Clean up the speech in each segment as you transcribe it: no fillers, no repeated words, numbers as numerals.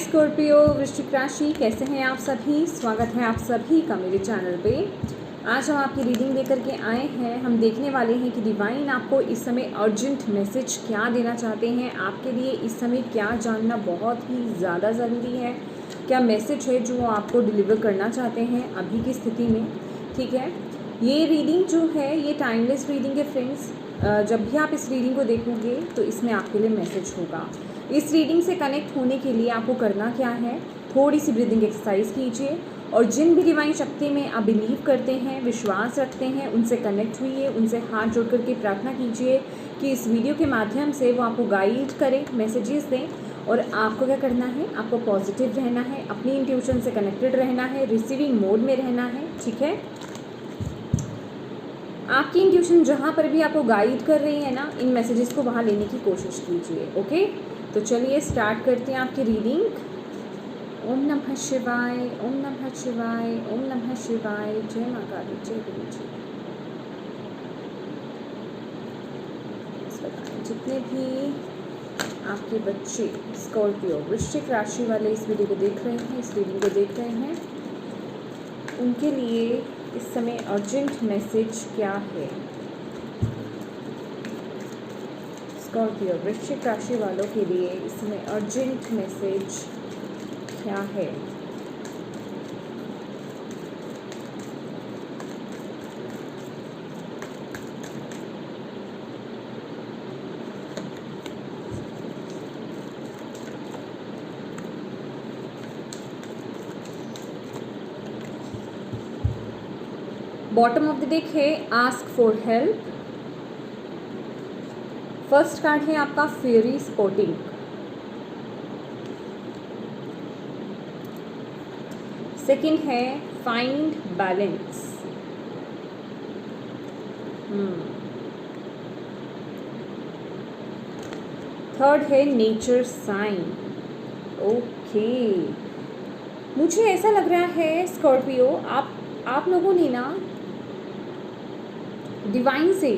Scorpio वृश्चिक राशि, कैसे हैं आप सभी। स्वागत है आप सभी का मेरे चैनल पे। आज हम आपकी रीडिंग लेकर के आए हैं। हम देखने वाले हैं कि डिवाइन आपको इस समय अर्जेंट मैसेज क्या देना चाहते हैं। आपके लिए इस समय क्या जानना बहुत ही ज़्यादा ज़रूरी है, क्या मैसेज है जो वो आपको डिलीवर करना चाहते हैं अभी की स्थिति में। ठीक है, ये रीडिंग जो है ये टाइमलेस रीडिंग है फ्रेंड्स। जब भी आप इस रीडिंग को देखोगे तो इसमें आपके लिए मैसेज होगा। इस रीडिंग से कनेक्ट होने के लिए आपको करना क्या है, थोड़ी सी ब्रीदिंग एक्सरसाइज कीजिए और जिन भी डिवाइन शक्ति में आप बिलीव करते हैं, विश्वास रखते हैं, उनसे कनेक्ट हुइए, उनसे हाथ जोड़ करके प्रार्थना कीजिए कि इस वीडियो के माध्यम से वो आपको गाइड करें, मैसेजेस दें। और आपको क्या करना है, आपको पॉजिटिव रहना है, अपनी इंट्यूशन से कनेक्टेड रहना है, रिसीविंग मोड में रहना है। ठीक है, आपकी इंट्यूशन जहाँ पर भी आपको गाइड कर रही है ना, इन मैसेजेस को वहाँ लेने की कोशिश कीजिए। ओके, तो चलिए स्टार्ट करते हैं आपकी रीडिंग। ओम नमः शिवाय, ओम नमः शिवाय, ओम नमः शिवाय। जय माँ काली, जय गुरु जी। जितने भी आपके बच्चे स्कॉर्पियो वृश्चिक राशि वाले इस वीडियो को देख रहे हैं, इस रीडिंग को देख रहे हैं, उनके लिए इस समय अर्जेंट मैसेज क्या है। स्कॉर्पियो वृश्चिक राशि वालों के लिए इस समय अर्जेंट मैसेज क्या है। बॉटम ऑफ द डेक है ask for help. First card है आपका फेरी स्पॉटिंग। सेकंड है फाइंड बैलेंस। थर्ड है नेचर साइन। ओके, मुझे ऐसा लग रहा है स्कॉर्पियो आप लोगों ने ना डिवाइन से,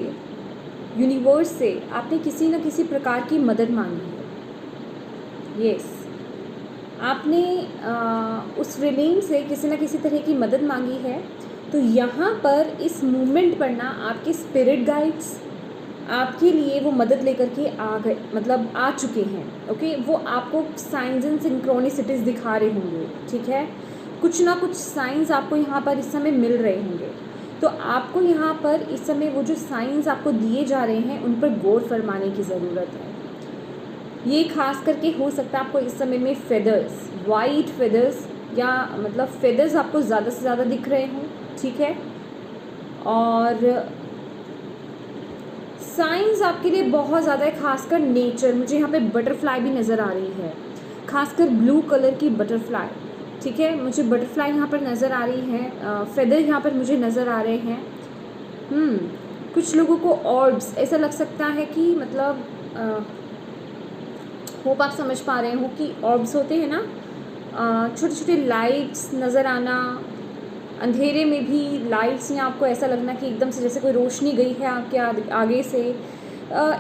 यूनिवर्स से आपने किसी न किसी प्रकार की मदद मांगी है। यस, आपने उस रिलीम से किसी न किसी तरह की मदद मांगी है। तो यहाँ पर इस मूवमेंट पर ना आपके स्पिरिट गाइड्स आपके लिए वो मदद लेकर के आ गए, मतलब आ चुके हैं। ओके, वो आपको साइंस एंड सिंक्रोनिसिटीज दिखा रहे होंगे। ठीक है, कुछ ना कुछ साइंस आपको यहाँ पर इस समय मिल रहे होंगे। तो आपको यहाँ पर इस समय वो जो साइंस आपको दिए जा रहे हैं उन पर गौर फरमाने की ज़रूरत है। ये खास करके हो सकता है आपको इस समय में फेदर्स, वाइट फेदर्स या मतलब फेदर्स आपको ज़्यादा से ज़्यादा दिख रहे हों। ठीक है, और साइंस आपके लिए बहुत ज़्यादा है, खासकर नेचर। मुझे यहाँ पे बटरफ्लाई भी नज़र आ रही है, खासकर ब्लू कलर की बटरफ्लाई। ठीक है, मुझे बटरफ्लाई यहाँ पर नज़र आ रही है, फेदर यहाँ पर मुझे नज़र आ रहे हैं। कुछ लोगों को ऑर्ब्स ऐसा लग सकता है कि मतलब होप आप समझ पा रहे हो कि ऑर्ब्स होते हैं ना, छोटे छोटे लाइट्स नज़र आना, अंधेरे में भी लाइट्स में आपको ऐसा लगना कि एकदम से जैसे कोई रोशनी गई है आपके आगे से।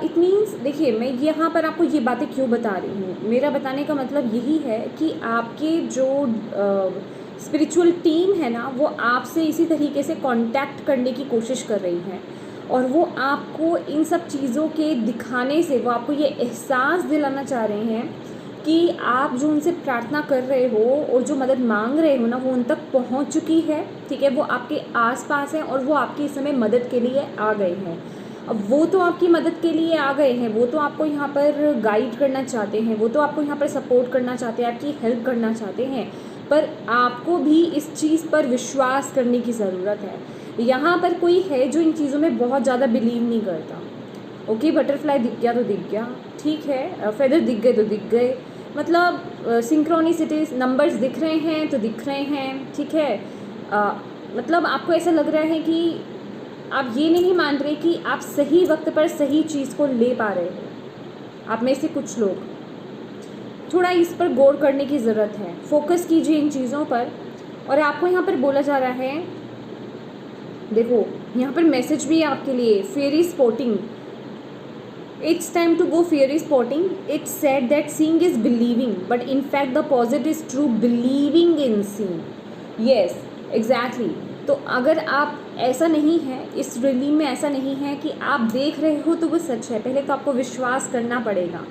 इट मीन्स, देखिए मैं यहाँ पर आपको ये बातें क्यों बता रही हूँ, मेरा बताने का मतलब यही है कि आपके जो स्पिरिचुअल टीम है ना, वो आपसे इसी तरीके से कांटेक्ट करने की कोशिश कर रही है। और वो आपको इन सब चीज़ों के दिखाने से वो आपको ये एहसास दिलाना चाह रहे हैं कि आप जो उनसे प्रार्थना कर रहे हो और जो मदद मांग रहे हो ना, वो उन तक पहुंच चुकी है। ठीक है, वो आपके आसपास हैं और वो आपकी इस समय मदद के लिए आ गए हैं। अब वो तो आपकी मदद के लिए आ गए हैं, वो तो आपको यहाँ पर गाइड करना चाहते हैं, वो तो आपको यहाँ पर सपोर्ट करना चाहते हैं, आपकी हेल्प करना चाहते हैं। पर आपको भी इस चीज़ पर विश्वास करने की ज़रूरत है। यहाँ पर कोई है जो इन चीज़ों में बहुत ज़्यादा बिलीव नहीं करता। ओके, बटरफ्लाई दिख गया तो दिख गया, ठीक है, फेदर दिख गए तो दिख गए, मतलब सिंक्रोनिसिटीज, नंबर्स दिख रहे हैं तो दिख रहे हैं। ठीक है, मतलब आपको ऐसा लग रहा है कि आप ये नहीं मान रहे कि आप सही वक्त पर सही चीज़ को ले पा रहे हो। आप में से कुछ लोग थोड़ा इस पर गौर करने की ज़रूरत है, फोकस कीजिए इन चीज़ों पर। और आपको यहाँ पर बोला जा रहा है, देखो यहाँ पर मैसेज भी है आपके लिए, फेरी spotting. It's time to go fairy spotting. It's said that seeing is believing, but in fact the opposite is true, believing in seeing. Yes, exactly. तो अगर आप ऐसा नहीं है, इस रिलीम में ऐसा नहीं है कि आप देख रहे हो तो वो सच है। पहले तो आपको विश्वास करना पड़ेगा,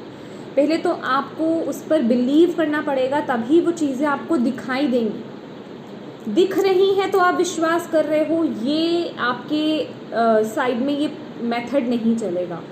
पहले तो आपको उस पर बिलीव करना पड़ेगा, तभी वो चीज़ें आपको दिखाई देंगी। दिख रही हैं तो आप विश्वास कर रहे हो, ये आपके साइड में ये मेथड नहीं चलेगा।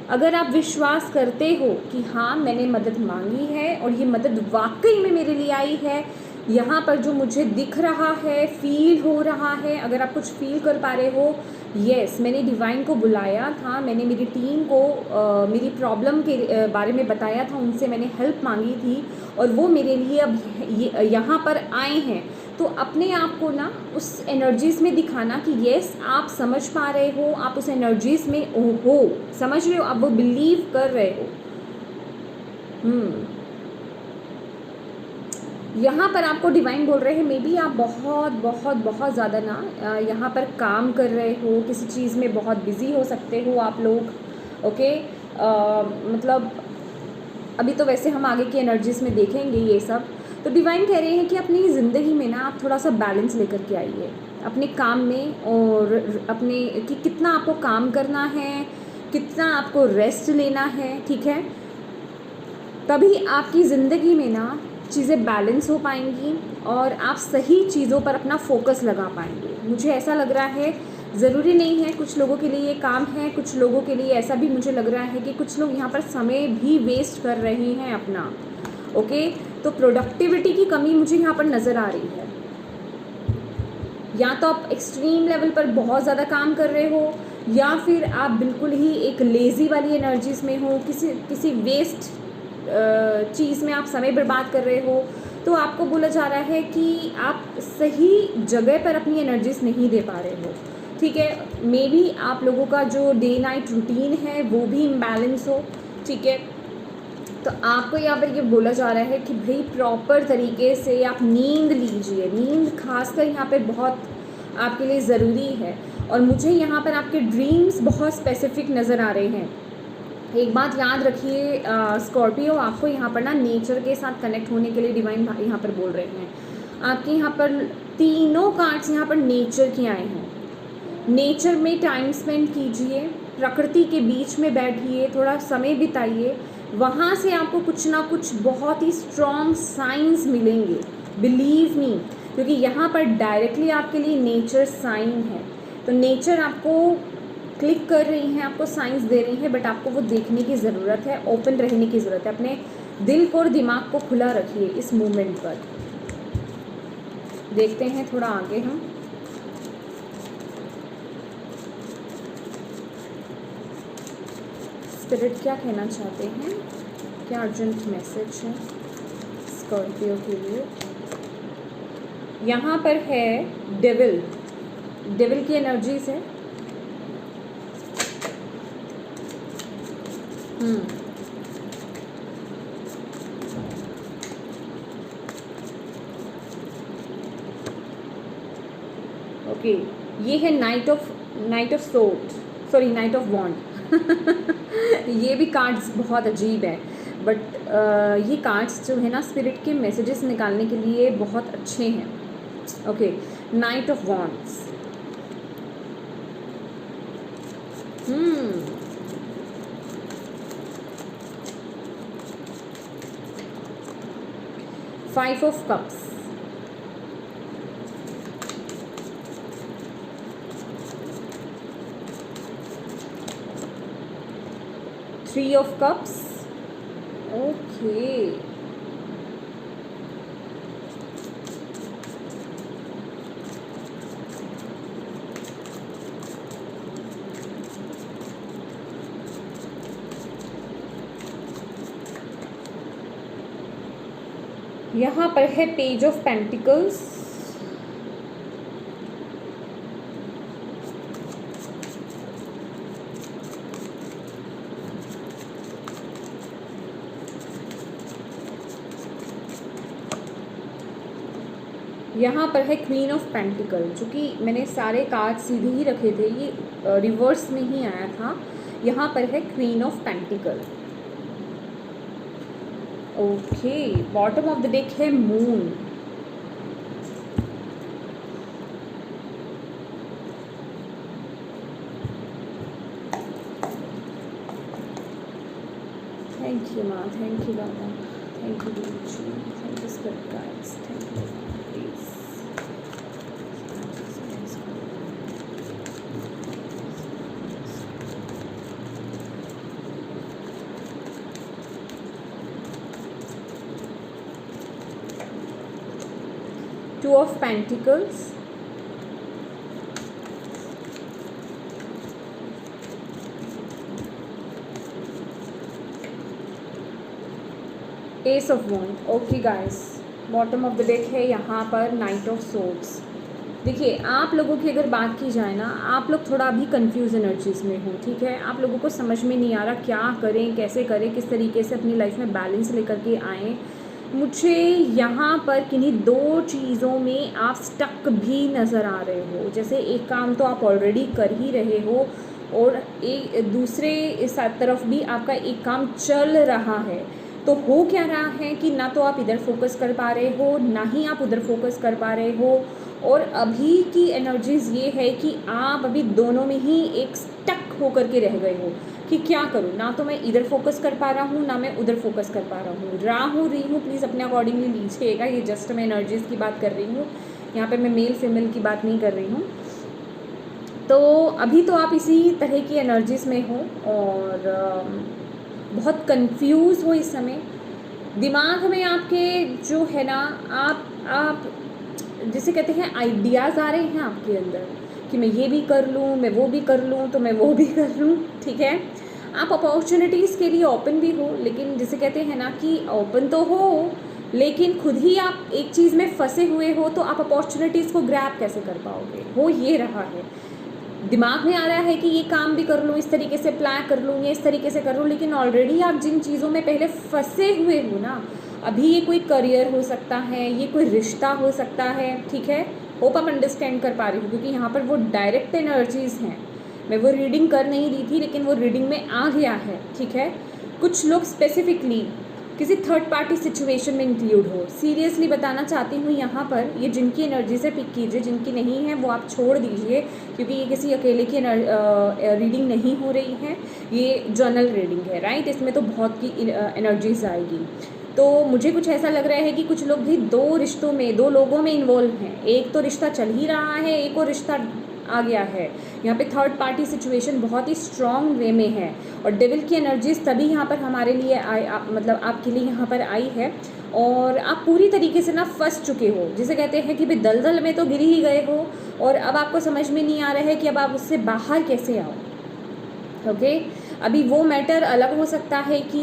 अगर आप विश्वास करते हो कि हाँ मैंने मदद मांगी है और ये मदद वाकई में मेरे लिए आई है, यहाँ पर जो मुझे दिख रहा है, फील हो रहा है, अगर आप कुछ फील कर पा रहे हो, यस मैंने डिवाइन को बुलाया था, मैंने मेरी टीम को मेरी प्रॉब्लम के बारे में बताया था, उनसे मैंने हेल्प मांगी थी और वो मेरे लिए अब यहाँ पर आए हैं। तो अपने आप को ना उस एनर्जीज़ में दिखाना कि यस आप समझ पा रहे हो, आप उस एनर्जीज़ में हो, समझ रहे हो, आप वो बिलीव कर रहे हो। यहाँ पर आपको डिवाइन बोल रहे हैं, मे बी आप बहुत बहुत बहुत ज़्यादा ना यहाँ पर काम कर रहे हो, किसी चीज़ में बहुत बिज़ी हो सकते हो आप लोग। ओके, मतलब अभी तो वैसे हम आगे की एनर्जीज़ में देखेंगे ये सब। तो डिवाइन कह रहे हैं कि अपनी ज़िंदगी में ना आप थोड़ा सा बैलेंस लेकर के आइए अपने काम में, और अपने कि कितना आपको काम करना है, कितना आपको रेस्ट लेना है, ठीक है। तभी आपकी ज़िंदगी में ना चीज़ें बैलेंस हो पाएंगी और आप सही चीज़ों पर अपना फोकस लगा पाएंगे। मुझे ऐसा लग रहा है, ज़रूरी नहीं है, कुछ लोगों के लिए ये काम है, कुछ लोगों के लिए ऐसा भी मुझे लग रहा है कि कुछ लोग यहाँ पर समय भी वेस्ट कर रहे हैं अपना। ओके, तो प्रोडक्टिविटी की कमी मुझे यहाँ पर नज़र आ रही है। या तो आप एक्सट्रीम लेवल पर बहुत ज़्यादा काम कर रहे हो, या फिर आप बिल्कुल ही एक लेज़ी वाली एनर्जीज़ में हो, किसी वेस्ट चीज़ में आप समय बर्बाद कर रहे हो। तो आपको बोला जा रहा है कि आप सही जगह पर अपनी एनर्जीज़ नहीं दे पा रहे हो, ठीक है। मे बी आप लोगों का जो डे नाइट रूटीन है वो भी इम्बैलेंस हो, ठीक है। तो आपको यहाँ पर ये बोला जा रहा है कि भाई प्रॉपर तरीके से आप नींद लीजिए। नींद खासकर यहाँ पे बहुत आपके लिए ज़रूरी है। और मुझे यहाँ पर आपके ड्रीम्स बहुत स्पेसिफिक नज़र आ रहे हैं। एक बात याद रखिए स्कॉर्पियो, आपको यहाँ पर ना नेचर के साथ कनेक्ट होने के लिए डिवाइन यहाँ पर बोल रहे हैं। आपके यहाँ पर तीनों कार्ड्स यहाँ पर नेचर के आए हैं। नेचर में टाइम स्पेंड कीजिए, प्रकृति के बीच में बैठिए, थोड़ा समय बिताइए, वहाँ से आपको कुछ ना कुछ बहुत ही स्ट्रॉन्ग साइंस मिलेंगे, बिलीव मी। क्योंकि यहाँ पर डायरेक्टली आपके लिए नेचर साइन है। तो नेचर आपको क्लिक कर रही हैं, आपको साइंस दे रही हैं, बट आपको वो देखने की ज़रूरत है, ओपन रहने की ज़रूरत है। अपने दिल को और दिमाग को खुला रखिए इस मोमेंट पर। देखते हैं थोड़ा आगे हम। स्पिरिट क्या कहना चाहते हैं, क्या अर्जेंट मैसेज है स्कॉर्पियो के लिए। यहाँ पर है डेविल, डेविल की एनर्जीज है। ओके, ये है knight of sword, sorry knight of wand. ये भी कार्ड्स बहुत अजीब है, बट ये कार्ड्स जो है ना स्पिरिट के मैसेजेस निकालने के लिए बहुत अच्छे हैं। Okay, night of wands. Five of cups, three of cups. Okay, यहाँ पर है पेज ऑफ पेंटिकल्स। यहाँ पर है क्वीन ऑफ पेंटिकल, जो कि मैंने सारे कार्ड सीधे ही रखे थे, ये रिवर्स में ही आया था। यहाँ पर है queen of pentacle. Okay, bottom of the deck है मून। थैंक यू माँ, thank you Baba, thank you Guruji, thank you spirit guides, thank you please. 2 of Pentacles, Ace of Wands। Okay guys, bottom of the deck है यहाँ पर night of swords. देखिए, आप लोगों की अगर बात की जाए ना, आप लोग थोड़ा अभी कंफ्यूज एनर्जीज में हो, ठीक है। आप लोगों को समझ में नहीं आ रहा क्या करें, कैसे करें, किस तरीके से अपनी लाइफ में बैलेंस लेकर के आएँ। मुझे यहाँ पर किन्हीं 2 चीज़ों में आप स्टक भी नज़र आ रहे हो। जैसे एक काम तो आप ऑलरेडी कर ही रहे हो और एक दूसरे इस तरफ भी आपका एक काम चल रहा है। तो हो क्या रहा है कि ना तो आप इधर फोकस कर पा रहे हो, ना ही आप उधर फोकस कर पा रहे हो। और अभी की एनर्जीज़ ये है कि आप अभी दोनों में ही एक स्टक होकर के रह गए हो कि क्या करूँ, ना तो मैं इधर फोकस कर पा रहा हूँ, ना मैं उधर फोकस कर पा रही हूँ। प्लीज़ अपने अकॉर्डिंगली लीजिएगा। ये जस्ट मैं एनर्जीज़ की बात कर रही हूँ, यहाँ पे मैं मेल फीमेल की बात नहीं कर रही हूँ। तो अभी तो आप इसी तरह की एनर्जीज़ में हो और बहुत कंफ्यूज हो इस समय। दिमाग में आपके जो है ना, आप जिसे कहते हैं आइडियाज़ आ रहे हैं आपके अंदर कि मैं ये भी कर लूँ, मैं वो भी कर लूँ, तो मैं वो भी कर लूँ, ठीक है। आप अपॉर्चुनिटीज़ के लिए ओपन भी हो, लेकिन जिसे कहते हैं ना कि ओपन तो हो, लेकिन खुद ही आप एक चीज़ में फंसे हुए हो, तो आप अपॉर्चुनिटीज़ को ग्रैब कैसे कर पाओगे, हो ये रहा है। दिमाग में आ रहा है कि ये काम भी कर लूँ, इस तरीके से प्लान कर लूँ, या इस तरीके से कर लूँ, लेकिन ऑलरेडी आप जिन चीज़ों में पहले फंसे हुए हो ना, अभी ये कोई करियर हो सकता है, ये कोई रिश्ता हो सकता है, ठीक है। होप आप अंडरस्टैंड कर पा रही हो, क्योंकि यहाँ पर वो डायरेक्ट एनर्जीज़ हैं। मैं वो रीडिंग कर नहीं रही थी, लेकिन वो रीडिंग में आ गया है, ठीक है। कुछ लोग स्पेसिफिकली किसी थर्ड पार्टी सिचुएशन में इंक्लूड हो। सीरियसली बताना चाहती हूँ, यहाँ पर ये जिनकी एनर्जी से पिक कीजिए, जिनकी नहीं है वो आप छोड़ दीजिए, क्योंकि ये किसी अकेले की रीडिंग नहीं हो रही है, ये जर्नल रीडिंग है, राइट। इसमें तो बहुत की एनर्जीज आएगी। तो मुझे कुछ ऐसा लग रहा है कि कुछ लोग भी 2 रिश्तों में, 2 लोगों में इन्वॉल्व हैं। एक तो रिश्ता चल ही रहा है, एक और रिश्ता आ गया है। यहाँ पे थर्ड पार्टी सिचुएशन बहुत ही स्ट्रॉन्ग वे में है, और डेविल की एनर्जीज तभी यहाँ पर हमारे लिए मतलब आपके लिए यहाँ पर आई है। और आप पूरी तरीके से ना फंस चुके हो, जिसे कहते हैं कि भाई दलदल में तो गिर ही गए हो, और अब आपको समझ में नहीं आ रहा है कि अब आप उससे बाहर कैसे आओ। ओके, अभी वो मैटर अलग हो सकता है कि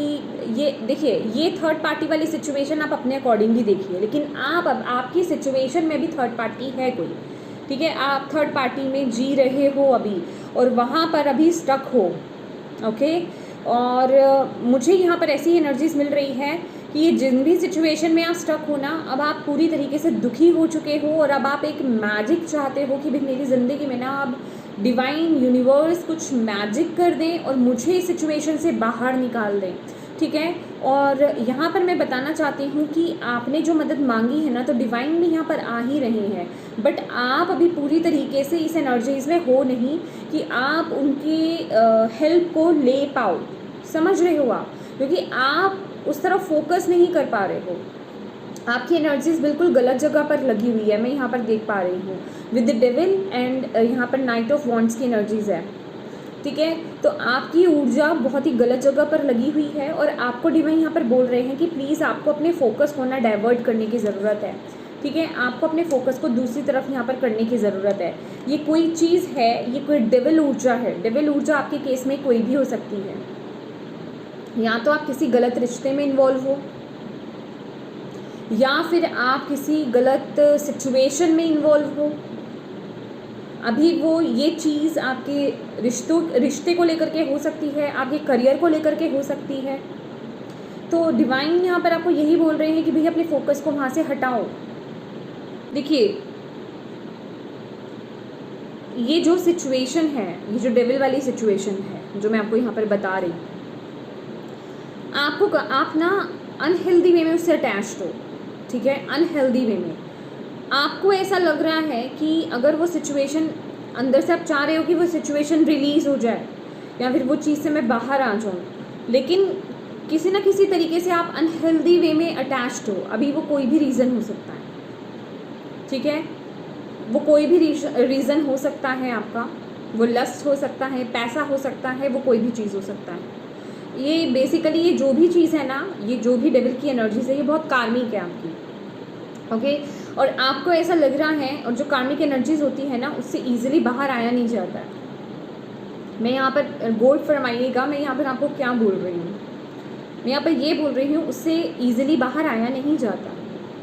ये देखिए, ये थर्ड पार्टी वाली सिचुएशन आप अपने अकॉर्डिंगली देखिए, लेकिन आप अब आपकी सिचुएशन में भी थर्ड पार्टी है कोई, ठीक है। आप थर्ड पार्टी में जी रहे हो अभी, और वहाँ पर अभी स्टक हो, ओके। और मुझे यहाँ पर ऐसी एनर्जीज मिल रही है कि ये जिन भी सिचुएशन में आप स्टक हो ना, अब आप पूरी तरीके से दुखी हो चुके हो, और अब आप एक मैजिक चाहते हो कि भाई मेरी ज़िंदगी में ना अब डिवाइन यूनिवर्स कुछ मैजिक कर दें और मुझे इस सिचुएशन से बाहर निकाल दें, ठीक है। और यहाँ पर मैं बताना चाहती हूँ कि आपने जो मदद मांगी है ना, तो डिवाइन भी यहाँ पर आ ही रहे हैं, बट आप अभी पूरी तरीके से इस एनर्जीज में हो नहीं कि आप उनकी हेल्प को ले पाओ, समझ रहे हो आप, क्योंकि आप उस तरफ फोकस नहीं कर पा रहे हो। आपकी एनर्जीज बिल्कुल गलत जगह पर लगी हुई है, मैं यहाँ पर देख पा रही हूँ विद द डेविल एंड यहाँ पर नाइट ऑफ वॉन्ड्स की एनर्जीज है, ठीक है। तो आपकी ऊर्जा बहुत ही गलत जगह पर लगी हुई है, और आपको डिवाइन यहाँ पर बोल रहे हैं कि प्लीज़ आपको अपने फोकस को ना डाइवर्ट करने की ज़रूरत है, ठीक है। आपको अपने फोकस को दूसरी तरफ यहाँ पर करने की ज़रूरत है। ये कोई चीज़ है, ये कोई डेविल ऊर्जा है। डेविल ऊर्जा आपके केस में कोई भी हो सकती है, या तो आप किसी गलत रिश्ते में इन्वॉल्व हो, या फिर आप किसी गलत सिचुएशन में इन्वॉल्व हो। अभी वो ये चीज़ आपके रिश्ते को लेकर के हो सकती है, आपके करियर को लेकर के हो सकती है। तो डिवाइन यहाँ पर आपको यही बोल रहे हैं कि भैया अपने फोकस को वहाँ से हटाओ। देखिए, ये जो सिचुएशन है, ये जो डेविल वाली सिचुएशन है, जो मैं आपको यहाँ पर बता रही हूँ। आप ना अनहेल्दी वे में उससे अटैच्ड हो, ठीक है, अनहेल्दी वे में आपको ऐसा लग रहा है कि अगर वो सिचुएशन, अंदर से आप चाह रहे हो कि वो सिचुएशन रिलीज़ हो जाए या फिर वो चीज़ से मैं बाहर आ जाऊँ, लेकिन किसी ना किसी तरीके से आप अनहेल्दी वे में अटैच्ड हो। अभी वो कोई भी रीज़न हो सकता है, ठीक है, वो कोई भी रीज़न हो सकता है आपका, वो लस्ट हो सकता है, पैसा हो सकता है, वो कोई भी चीज़ हो सकता है। ये बेसिकली ये जो भी चीज़ है ना, ये जो भी डेविल की एनर्जीज है, ये बहुत कार्मिक है आपकी, ओके। और आपको ऐसा लग रहा है, और जो कार्मिक एनर्जीज होती है ना, उससे ईजिली बाहर आया नहीं जाता है। मैं यहाँ पर गौर फरमाइएगा, मैं यहाँ पर आपको क्या बोल रही हूँ, मैं यहाँ पर ये बोल रही हूँ उससे ईजिली बाहर आया नहीं जाता,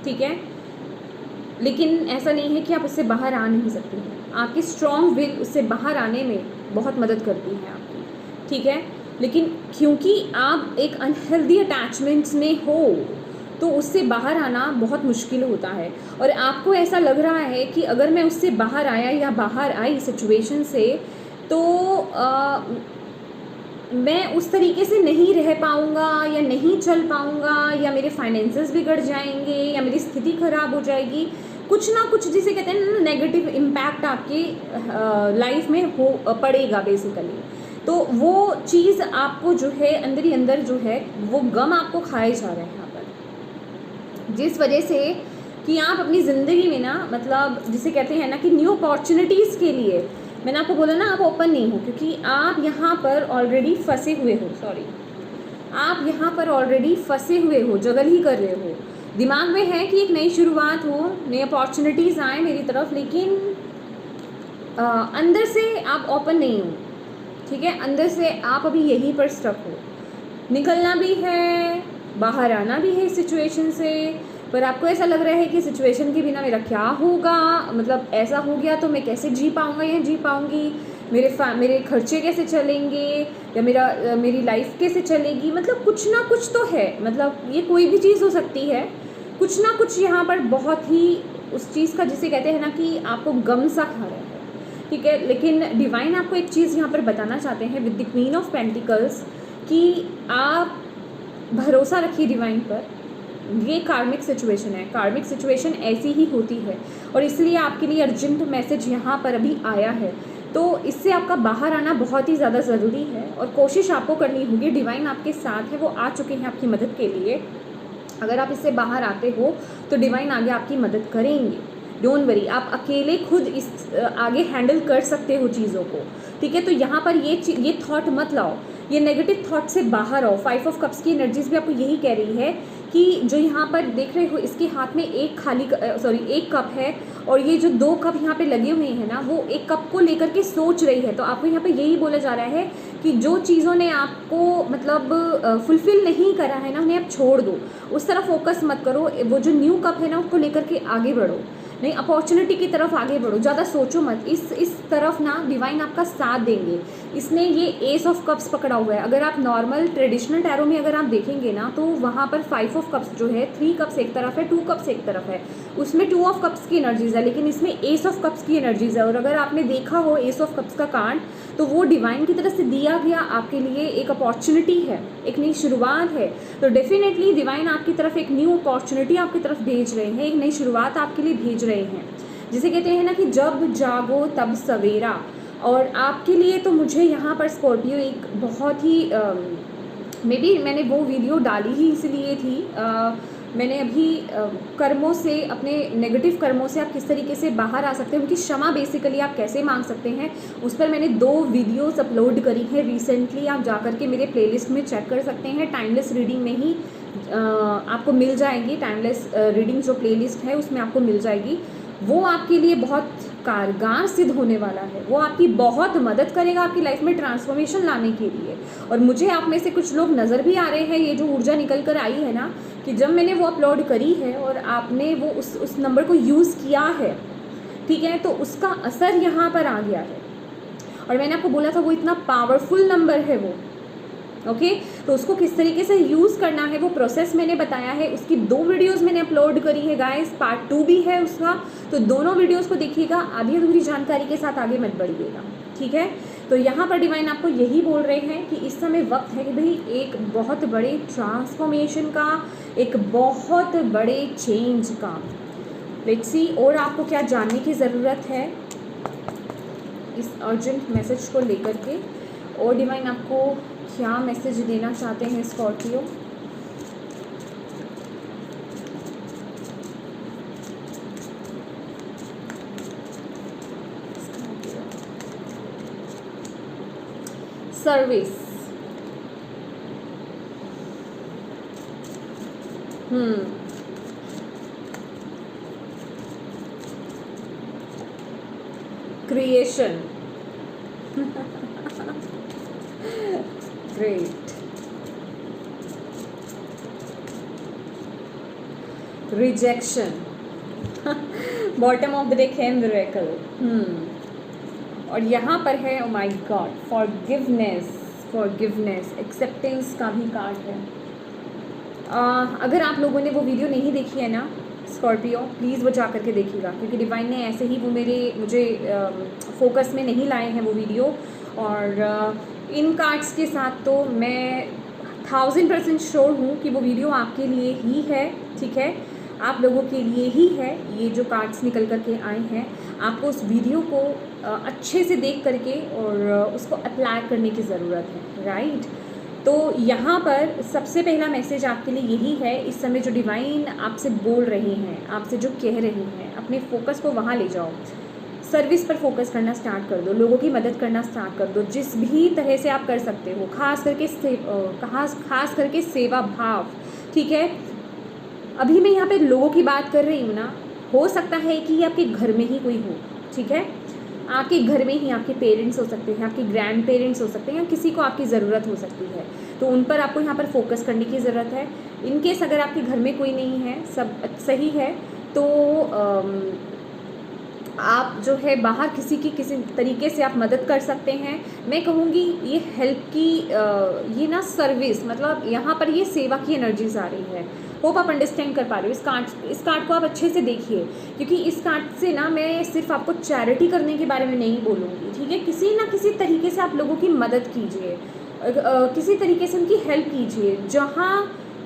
ठीक है। लेकिन ऐसा नहीं है कि आप उससे बाहर आ नहीं सकते हैं, आपकी स्ट्रॉन्ग विल उससे बाहर आने में बहुत मदद करती है आपकी, ठीक है। लेकिन क्योंकि आप एक अनहेल्दी अटैचमेंट्स में हो, तो उससे बाहर आना बहुत मुश्किल होता है। और आपको ऐसा लग रहा है कि अगर मैं उससे बाहर आया या बाहर आई सिचुएशन से, तो मैं उस तरीके से नहीं रह पाऊँगा या नहीं चल पाऊँगा, या मेरे फाइनेंसेस बिगड़ जाएंगे, या मेरी स्थिति ख़राब हो जाएगी, कुछ ना कुछ जिसे कहते हैं ना नेगेटिव इम्पैक्ट आपके लाइफ में हो पड़ेगा बेसिकली। तो वो चीज़ आपको जो है अंदर ही अंदर जो है वो गम आपको खाए जा रहे हैं यहाँ पर, जिस वजह से कि आप अपनी ज़िंदगी में ना, मतलब जिसे कहते हैं ना कि न्यू अपॉर्चुनिटीज़ के लिए, मैंने आपको बोला ना आप ओपन नहीं हो, क्योंकि आप यहाँ पर ऑलरेडी फंसे हुए हो, आप यहाँ पर ऑलरेडी फंसे हुए हो, जगल ही कर रहे हो। दिमाग में है कि एक नई शुरुआत हो, नई अपॉर्चुनिटीज़ आए मेरी तरफ, लेकिन अंदर से आप ओपन नहीं हो, ठीक है। अंदर से आप अभी यहीं पर स्टक हो। निकलना भी है, बाहर आना भी है इस सिचुएशन से, पर आपको ऐसा लग रहा है कि सिचुएशन के बिना मेरा क्या होगा, मतलब ऐसा हो गया तो मैं कैसे जी पाऊँगा या जी पाऊँगी, मेरे खर्चे कैसे चलेंगे, या मेरी लाइफ कैसे चलेगी, मतलब कुछ ना कुछ तो है, मतलब ये कोई भी चीज़ हो सकती है, कुछ ना कुछ यहाँ पर बहुत ही उस चीज़ का जिसे कहते हैं ना कि आपको गम सा खा रहा है, ठीक है। लेकिन डिवाइन आपको एक चीज़ यहाँ पर बताना चाहते हैं with the queen of pentacles, कि आप भरोसा रखिए डिवाइन पर। ये कार्मिक सिचुएशन है, कार्मिक सिचुएशन ऐसी ही होती है, और इसलिए आपके लिए अर्जेंट मैसेज यहाँ पर अभी आया है। तो इससे आपका बाहर आना बहुत ही ज़्यादा ज़रूरी है, और कोशिश आपको करनी होगी। डिवाइन आपके साथ है, वो आ चुके हैं आपकी मदद के लिए। अगर आप इससे बाहर आते हो तो डिवाइन आगे आपकी मदद करेंगे, डोंट वरी। आप अकेले खुद इस आगे हैंडल कर सकते हो चीज़ों को, ठीक है। तो यहाँ पर ये थॉट मत लाओ, ये नेगेटिव थॉट से बाहर आओ। 5 ऑफ कप्स की एनर्जीज भी आपको यही कह रही है कि जो यहाँ पर देख रहे हो, इसके हाथ में एक कप है, और ये जो 2 कप यहाँ पे लगे हुए हैं ना, वो एक कप को लेकर के सोच रही है। तो आपको यहाँ पे यही बोला जा रहा है कि जो चीज़ों ने आपको मतलब फुलफ़िल नहीं करा है ना, उन्हें आप छोड़ दो, उस तरफ फोकस मत करो। वो जो न्यू कप है ना, उसको लेकर के आगे बढ़ो, नहीं अपॉर्चुनिटी की तरफ आगे बढ़ो, ज़्यादा सोचो मत। इस तरफ ना डिवाइन आपका साथ देंगे। इसने ये एस ऑफ कप्स पकड़ा हुआ है। अगर आप नॉर्मल ट्रेडिशनल टैरो में अगर आप देखेंगे ना, तो वहाँ पर 5 ऑफ कप्स जो है, 3 कप्स एक तरफ है, 2 कप्स एक तरफ है, उसमें 2 ऑफ कप्स की एनर्जीज है, लेकिन इसमें एस ऑफ कप्स की एनर्जीज है। और अगर आपने देखा हो एस ऑफ कप्स का कार्ड, तो वो डिवाइन की तरफ से दिया गया आपके लिए एक अपॉर्चुनिटी है, एक नई शुरुआत है। तो डेफिनेटली डिवाइन आपकी तरफ एक न्यू अपॉर्चुनिटी आपकी तरफ भेज रहे हैं, एक नई शुरुआत आपके लिए भेज रहे हैं। जिसे कहते हैं ना कि जब जागो तब सवेरा। और आपके लिए तो मुझे यहाँ पर स्कॉर्पियो एक बहुत ही मे बी मैंने वो वीडियो डाली ही इसलिए थी, मैंने अभी कर्मों से, अपने नेगेटिव कर्मों से आप किस तरीके से बाहर आ सकते हैं, उनकी क्षमा बेसिकली आप कैसे मांग सकते हैं, उस पर मैंने 2 वीडियोस अपलोड करी हैं रिसेंटली। आप जाकर के मेरे प्लेलिस्ट में चेक कर सकते हैं, टाइमलेस रीडिंग में ही आपको मिल जाएगी। टाइमलेस रीडिंग जो प्लेलिस्ट है उसमें आपको मिल जाएगी। वो आपके लिए बहुत कारगर सिद्ध होने वाला है, वो आपकी बहुत मदद करेगा आपकी लाइफ में ट्रांसफॉर्मेशन लाने के लिए। और मुझे आप में से कुछ लोग नज़र भी आ रहे हैं, ये जो ऊर्जा निकल कर आई है ना, कि जब मैंने वो अपलोड करी है और आपने वो उस नंबर को यूज़ किया है, ठीक है, तो उसका असर यहाँ पर आ गया है। और मैंने आपको बोला था वो इतना पावरफुल नंबर है वो, ओके। तो उसको किस तरीके से यूज़ करना है वो प्रोसेस मैंने बताया है, उसकी 2 वीडियोस मैंने अपलोड करी है गाइस, पार्ट 2 भी है उसका। तो दोनों वीडियोस को देखिएगा, आधी अधूरी जानकारी के साथ आगे मत बढ़िएगा, ठीक है। तो यहाँ पर डिवाइन आपको यही बोल रहे हैं कि इस समय वक्त है कि भाई एक बहुत बड़े ट्रांसफॉर्मेशन का, एक बहुत बड़े चेंज का। लेट्स सी और आपको क्या जानने की ज़रूरत है इस अर्जेंट मैसेज को लेकर के, और डिवाइन आपको क्या मैसेज देना चाहते हैं Scorpio. Service, creation, great, rejection, bottom of the deck है मिरेकल, और यहाँ पर है oh my God forgiveness, forgiveness, acceptance का भी कार्ड है। अगर आप लोगों ने वो वीडियो नहीं देखी है ना स्कॉर्पियो, प्लीज़ वो जा करके देखिएगा, क्योंकि डिवाइन ने ऐसे ही वो मुझे फोकस में नहीं लाए हैं वो वीडियो। और इन कार्ड्स के साथ तो मैं 1000% श्योर हूँ कि वो वीडियो आपके लिए ही है, ठीक है, आप लोगों के लिए ही है। ये जो कार्ड्स निकल कर के आए हैं, आपको उस वीडियो को अच्छे से देख करके और उसको अप्लाई करने की ज़रूरत है, राइट। तो यहाँ पर सबसे पहला मैसेज आपके लिए यही है, इस समय जो डिवाइन आपसे बोल रहे हैं, आपसे जो कह रहे हैं, अपने फोकस को वहाँ ले जाओ, सर्विस पर फोकस करना स्टार्ट कर दो, लोगों की मदद करना स्टार्ट कर दो, जिस भी तरह से आप कर सकते हो, खास करके सेवा भाव, ठीक है। अभी मैं यहाँ पे लोगों की बात कर रही हूँ ना, हो सकता है कि आपके घर में ही कोई हो, ठीक है, आपके घर में ही आपके पेरेंट्स हो सकते हैं, आपके ग्रैंड पेरेंट्स हो सकते हैं, या किसी को आपकी ज़रूरत हो सकती है, तो उन पर आपको यहाँ पर फोकस करने की ज़रूरत है। इनकेस अगर आपके घर में कोई नहीं है, सब सही है, तो आप जो है बाहर किसी तरीके से आप मदद कर सकते हैं। मैं कहूँगी ये हेल्प की ये ना सर्विस, मतलब यहाँ पर ये सेवा की एनर्जीज आ रही है। होप आप अंडरस्टैंड कर पा रहे हो। इस कार्ड को आप अच्छे से देखिए, क्योंकि इस कार्ड से ना मैं सिर्फ आपको चैरिटी करने के बारे में नहीं बोलूँगी, ठीक है। किसी ना किसी तरीके से आप लोगों की मदद कीजिए, किसी तरीके से उनकी हेल्प कीजिए। जहाँ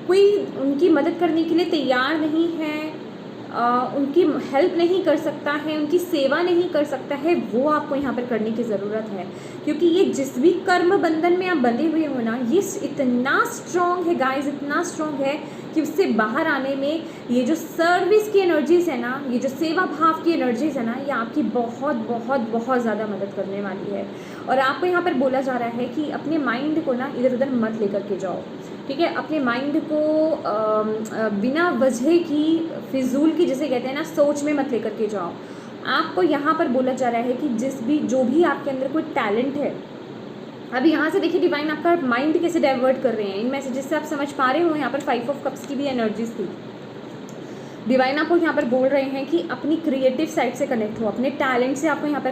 कोई उनकी मदद करने के लिए तैयार नहीं है, उनकी हेल्प नहीं कर सकता है, उनकी सेवा नहीं कर सकता है, वो आपको यहाँ पर करने की ज़रूरत है। क्योंकि ये जिस भी कर्म बंधन में आप बंधे हुए हो ना, ये इतना स्ट्रॉन्ग है गाइस, इतना स्ट्रॉन्ग है कि उससे बाहर आने में ये जो सर्विस की एनर्जीज़ है ना, ये जो सेवा भाव की एनर्जीज़ है ना, ये आपकी बहुत बहुत बहुत ज़्यादा मदद करने वाली है। और आपको यहाँ पर बोला जा रहा है कि अपने माइंड को ना इधर उधर मत लेकर के जाओ, ठीक है। अपने माइंड को बिना वजह की, फिजूल की जिसे कहते हैं ना, सोच में मत लेकर के जाओ। आपको यहाँ पर बोला जा रहा है कि जो भी आपके अंदर कोई टैलेंट है, अभी यहाँ से देखिए डिवाइन आपका माइंड कैसे डाइवर्ट कर रहे हैं। इन मैसेजेस से आप समझ पा रहे हो, यहाँ पर 5 ऑफ कप्स की भी एनर्जीज थी। डिवाइन आपको यहाँ पर बोल रहे हैं कि अपनी क्रिएटिव साइड से कनेक्ट हो, अपने टैलेंट से आपको यहाँ पर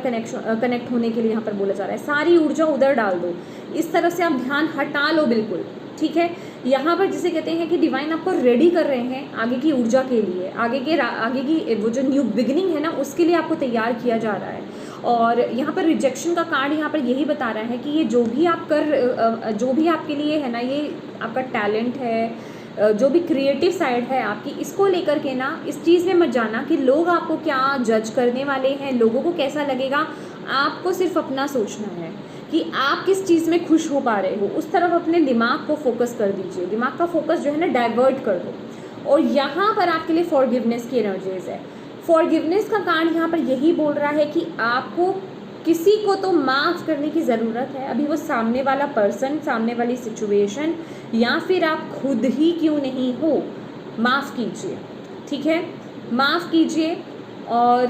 कनेक्ट होने के लिए यहाँ पर बोला जा रहा है। सारी ऊर्जा उधर डाल दो, इस तरफ से आप ध्यान हटा लो बिल्कुल, ठीक है। यहाँ पर जिसे कहते हैं कि डिवाइन आपको रेडी कर रहे हैं आगे की ऊर्जा के लिए, आगे की वो जो न्यू बिगिनिंग है ना, उसके लिए आपको तैयार किया जा रहा है। और यहाँ पर रिजेक्शन का कार्ड यहाँ पर यही बता रहा है कि ये जो भी आपके लिए है ना, ये आपका टैलेंट है, जो भी क्रिएटिव साइड है आपकी, इसको लेकर के ना इस चीज़ में मत जाना कि लोग आपको क्या जज करने वाले हैं, लोगों को कैसा लगेगा। आपको सिर्फ अपना सोचना है कि आप किस चीज़ में खुश हो पा रहे हो, उस तरफ अपने दिमाग को फोकस कर दीजिए। दिमाग का फोकस जो है ना डाइवर्ट कर दो। और यहाँ पर आपके लिए फॉरगिवनेस की एनर्जीज है। फॉरगिवनेस का कार्ड यहाँ पर यही बोल रहा है कि आपको किसी को तो माफ़ करने की ज़रूरत है। अभी वो सामने वाला पर्सन, सामने वाली सिचुएशन, या फिर आप खुद ही क्यों नहीं हो, माफ़ कीजिए, ठीक है, माफ़ कीजिए। और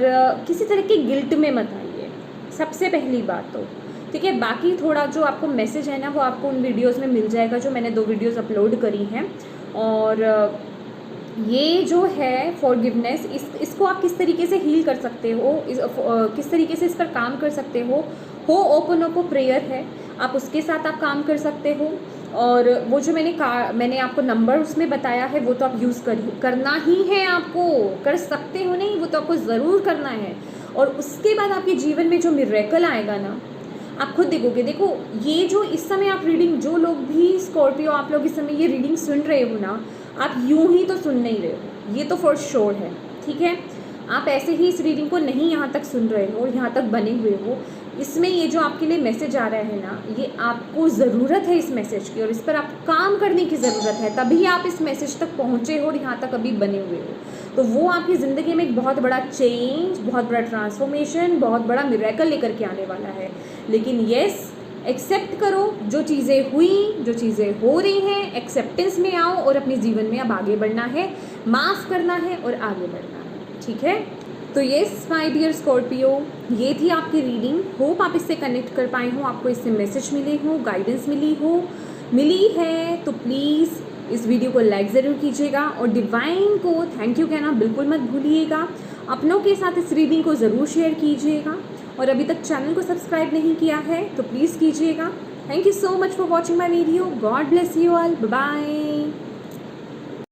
किसी तरह की गिल्ट में मत आइए, सबसे पहली बात तो, ठीक है। बाकी थोड़ा जो आपको मैसेज है ना, वो आपको उन वीडियोज़ में मिल जाएगा जो मैंने 2 वीडियोज़ अपलोड करी हैं। और ये जो है फॉरगिवनेस, इसको आप किस तरीके से हील कर सकते हो, किस तरीके से इस पर काम कर सकते हो ओपन प्रेयर है, आप उसके साथ आप काम कर सकते हो। और वो जो मैंने आपको नंबर उसमें बताया है, वो तो आप यूज़ करना ही है, आपको कर सकते हो नहीं, वो तो आपको ज़रूर करना है। और उसके बाद आपके जीवन में जो मिरेकल आएगा ना, आप खुद देखोगे। देखो ये जो इस समय आप रीडिंग, जो लोग भी स्कॉर्पियो आप लोग इस समय ये रीडिंग सुन रहे हो ना, आप यूं ही तो सुन नहीं रहे हो, ये तो फॉर श्योर है, ठीक है। आप ऐसे ही इस रीडिंग को नहीं यहाँ तक सुन रहे हो, यहाँ तक बने हुए हो। इसमें ये जो आपके लिए मैसेज आ रहा है ना, ये आपको ज़रूरत है इस मैसेज की, और इस पर आपको काम करने की ज़रूरत है, तभी आप इस मैसेज तक पहुँचे हो और यहाँ तक अभी बने हुए हो। तो वो आपकी ज़िंदगी में एक बहुत बड़ा चेंज, बहुत बड़ा ट्रांसफॉर्मेशन, बहुत बड़ा मिरेकल लेकर के आने वाला है। लेकिन येस, एक्सेप्ट करो जो चीज़ें हुई, जो चीज़ें हो रही हैं, एक्सेप्टेंस में आओ और अपने जीवन में अब आगे बढ़ना है, माफ़ करना है और आगे बढ़ना है, ठीक है। तो येस माय डियर स्कॉर्पियो, ये थी आपकी रीडिंग। होप आप इससे कनेक्ट कर पाए हो, आपको इससे मैसेज मिले हो, गाइडेंस मिली है तो प्लीज़ इस वीडियो को लाइक ज़रूर कीजिएगा और डिवाइन को थैंक यू कहना बिल्कुल मत भूलिएगा। अपनों के साथ इस रीडिंग को ज़रूर शेयर कीजिएगा, और अभी तक चैनल को सब्सक्राइब नहीं किया है तो प्लीज़ कीजिएगा। Thank you so much for watching my video. God bless you all. Bye.